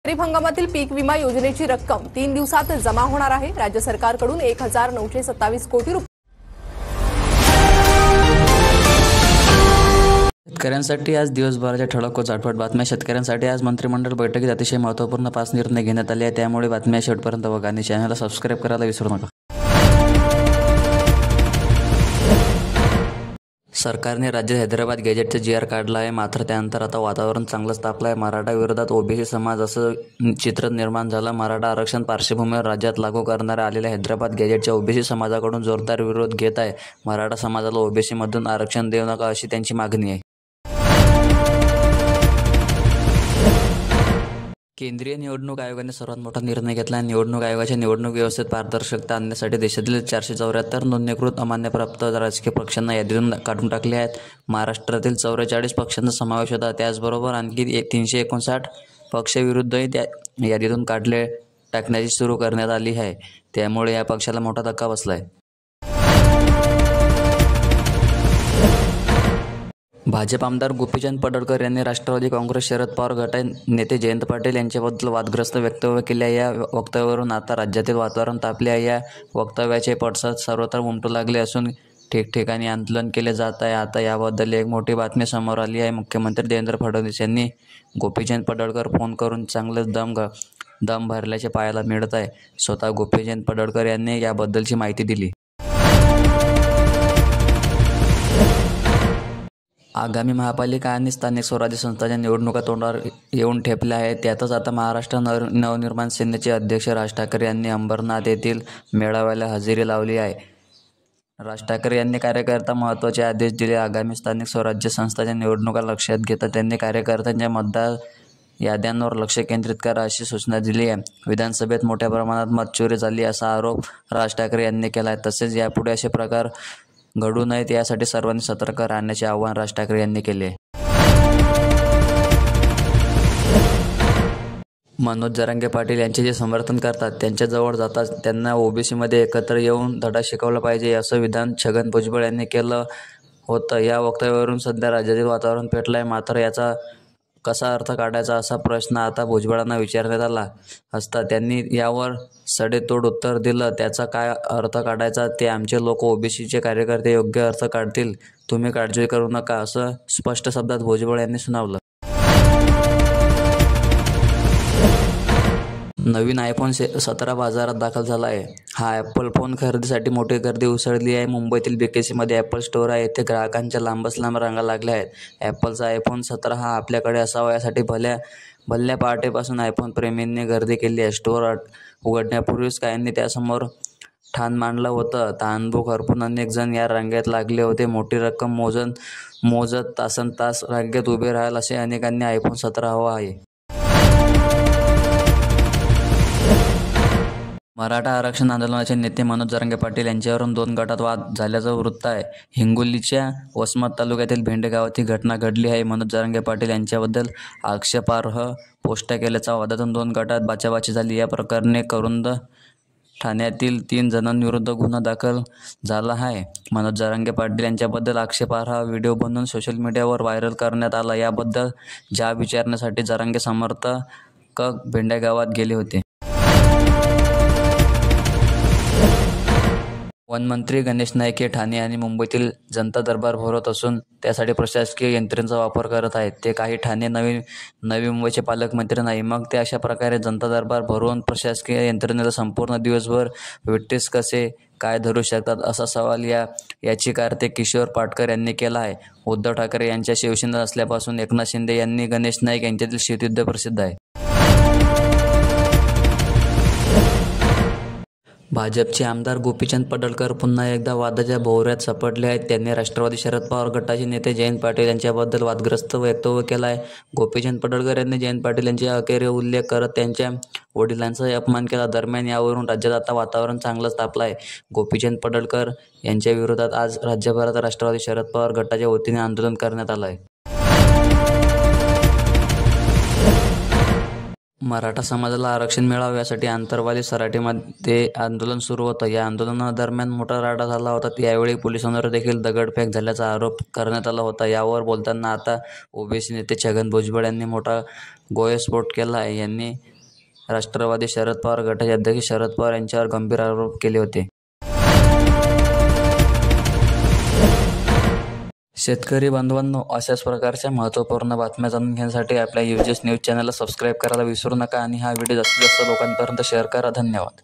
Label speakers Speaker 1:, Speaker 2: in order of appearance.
Speaker 1: खरीप हंगामातील पीक विमा योजनेची रक्कम 3 दिवसात जमा होणार आहे। राज्य सरकारकडून 1927 कोटी रुपये।
Speaker 2: शेतकऱ्यांसाठी आज दिवसभराच्या ठळक व झटपट बातम्या। शेतकऱ्यांसाठी आज मंत्रिमंडळ बैठकीत अतिशय महत्त्वपूर्ण 5 निर्णय घेण्यात आले आहेत। त्यामुळे बातम्या शेवटपर्यंत बघा आणि चॅनलला सबस्क्राईब करायला विसरू नका। सरकारने राज्यात हैदराबाद गॅजेटचे GR काढला आहे, मात्र त्यानंतर आता वातावरण चांगलंच तापलं आहे। मराठा विरोधात ओबीसी समाज असं चित्र निर्माण झालं। मराठा आरक्षण पार्श्वभूमीवर राज्यात लागू करण्यात आलेल्या हैदराबाद गॅजेटच्या ओबीसी समाजाकडून जोरदार विरोध घेत आहे। मराठा समाजाला ओबीसी मधून आरक्षण देऊ नका अशी त्यांची मागणी आहे। केंद्रीय निवडणूक आयोगाने सर्वात मोठा निर्णय घेतला आहे। निवडणूक आयोगाच्या निवडणूक व्यवस्थेत पारदर्शकता आणण्यासाठी देशातील 474 नोंदणीकृत अमान्यप्राप्त राजकीय पक्षांना यादीतून काढून टाकले आहेत। महाराष्ट्रातील 44 पक्षांचा समावेश होता। त्याचबरोबर आणखी 359 पक्ष विरुद्धही त्या यादीतून काढले टाकण्याची सुरू करण्यात आली आहे। त्यामुळे या पक्षाला मोठा धक्का बसला आहे। भाजप आमदार गोपीचंद पडळकर यांनी राष्ट्रवादी काँग्रेस शरद पवार गट नेते जयंत पाटील यांच्याबद्दल वादग्रस्त वक्तव्य केले आहे। या वक्तव्यावरून आता राज्यातील वातावरण तापले आहे। या वक्तव्याचे पडसाद सर्वत्र उमटू लागले असून ठिकठिकाणी आंदोलन केले जात आहे। आता याबद्दल एक मोठी बातमी समोर आली आहे। मुख्यमंत्री देवेंद्र फडणवीस यांनी गोपीचंद पडळकर फोन करून चांगलेच दम भरल्याचे पाहायला मिळत आहे। स्वतः गोपीचंद पडळकर यांनी याबद्दलची माहिती दिली। आगामी महापालिका आणि स्थानिक स्वराज्य संस्थांच्या निवडणुका तोंडावर येऊन ठेपल्या आहेत। त्यातच आता महाराष्ट्र नवनिर्माण सेनेचे अध्यक्ष राज ठाकरे यांनी अंबरनाथ येथील मेळाव्याला हजेरी लावली आहे। राज ठाकरे यांनी कार्यकर्ता महत्त्वाचे आदेश दिले। आगामी स्थानिक स्वराज्य संस्थांच्या निवडणुका लक्षात घेता त्यांनी कार्यकर्त्यांच्या मतदार याद्यांवर लक्ष केंद्रित करा अशी सूचना दिली आहे। विधानसभेत मोठ्या प्रमाणात मतचोरी झाली असा आरोप राज ठाकरे यांनी केला आहे। तसेच यापुढे असे प्रकार घडू नयेत यासाठी सर्वांनी सतर्क राहण्याचे आवाहन राज ठाकरे यांनी केले। मनोज जरांगे पाटील यांचे जे समर्थन करतात त्यांच्याजवळ जातात त्यांना ओबीसीमध्ये एकत्र येऊन धडा शिकवला पाहिजे असं विधान छगन भुजबळ यांनी केलं होतं। या वक्तव्यावरून सध्या राज्यातील वातावरण पेटलं आहे। मात्र याचा कसा अर्थ काढायचा असा प्रश्न आता भुजबळांना विचारण्यात आला असता त्यांनी यावर सडेतोड उत्तर दिलं। त्याचा काय अर्थ काढायचा ते आमचे लोक ओबीसीचे कार्यकर्ते योग्य अर्थ काढतील, तुम्ही काळजी करू नका असं स्पष्ट शब्दात भुजबळ यांनी सुनावलं। नवीन iPhone 17 बाजारात दाखल झाला आहे। हा ॲपल फोन खरेदीसाठी मोठी गर्दी उसळली आहे। मुंबईतील BKCमध्ये ॲपल स्टोअर आहे। येथे ग्राहकांच्या लांबच लांब रांगा लागल्या आहेत। ॲपलचा iPhone 17 हा आपल्याकडे असावा यासाठी भल्या पहाटेपासून iPhone प्रेमींनी गर्दी केली आहे। स्टोअर उघडण्यापूर्वीच काहींनी त्यासमोर ठाण मांडलं होतं। तहानभूक हरपून अनेक जण या रांगेत लागले होते। मोठी रक्कम मोजत तासनतास रांगेत उभे राहाल असे अनेकांनी iPhone 17 हवा आहे। मराठा आरक्षण आंदोलनाचे नेते मनोज जरांगे पाटील यांच्यावरून 2 गटात वाद झाल्याचं वृत्त आहे। हिंगोलीच्या वसमत तालुक्यातील भेंडे गावात ही घटना घडली आहे। मनोज जरांगे पाटील यांच्याबद्दल आक्षेपार्ह पोस्टा केल्याच्या वादातून 2 गटात बाचाबाची झाली। या प्रकरणी करुंद ठाण्यातील 3 जणांविरुद्ध गुन्हा दाखल झाला आहे। मनोज जरांगे पाटील यांच्याबद्दल आक्षेपार्ह व्हिडिओ बनवून सोशल मीडियावर व्हायरल करण्यात आला। याबद्दल जाब विचारण्यासाठी जरांगे समर्थक भेंडे गावात गेले होते। वनमंत्री गणेश नाईक हे ठाणे आणि मुंबईतील जनता दरबार भरवत असून त्यासाठी प्रशासकीय यंत्रणेचा वापर करत आहेत। ते काही ठाणे नवी मुंबईचे पालकमंत्री नाही। मग ते अशा प्रकारे जनता दरबार भरवून प्रशासकीय यंत्रणेला संपूर्ण दिवसभर विट्टीस कसे काय धरू शकतात असा सवाल या याचिकाकर्ते किशोर पाटकर यांनी केला आहे। उद्धव ठाकरे यांच्या शिवसेनेत असल्यापासून एकनाथ शिंदे यांनी गणेश नाईक यांच्यातील शीतयुद्ध प्रसिद्ध आहे। भाजपचे आमदार गोपीचंद पडळकर पुन्हा एकदा वादाच्या भोवऱ्यात सापडले आहेत। त्यांनी राष्ट्रवादी शरद पवार गटाचे नेते जयंत पाटील यांच्याबद्दल वादग्रस्त वक्तव्य केलं आहे। गोपीचंद पडळकर यांनी जयंत पाटील यांचा अखेर उल्लेख करत त्यांच्या वडिलांचाही अपमान केला। दरम्यान यावरून राज्यात आता वातावरण चांगलंच तापलं आहे। गोपीचंद पडळकर यांच्या विरोधात आज राज्यभरात राष्ट्रवादी शरद पवार गटाच्या वतीने आंदोलन करण्यात आलं आहे। मराठा समाजाला आरक्षण मिळावे यासाठी आंतरवाली सराटीमध्ये आंदोलन सुरू होतं। या आंदोलनादरम्यान मोठा राडा झाला होता। यावेळी पोलिसांवर देखील दगडफेक झाल्याचा आरोप करण्यात आला होता। यावर बोलताना आता ओबीसी नेते छगन भुजबळ यांनी मोठा गौरवस्फोट केला आहे। यांनी राष्ट्रवादी शरद पवार गटाचे अध्यक्ष शरद पवार यांच्यावर गंभीर आरोप केले होते. शेतकरी बांधवांनो, अशाच प्रकारच्या महत्त्वपूर्ण बातम्या जाणून घेण्यासाठी आपल्या UGS न्यूज चॅनलला सबस्क्राईब करायला विसरू नका आणि हा व्हिडिओ जास्तीत जास्त लोकांपर्यंत शेअर करा. धन्यवाद.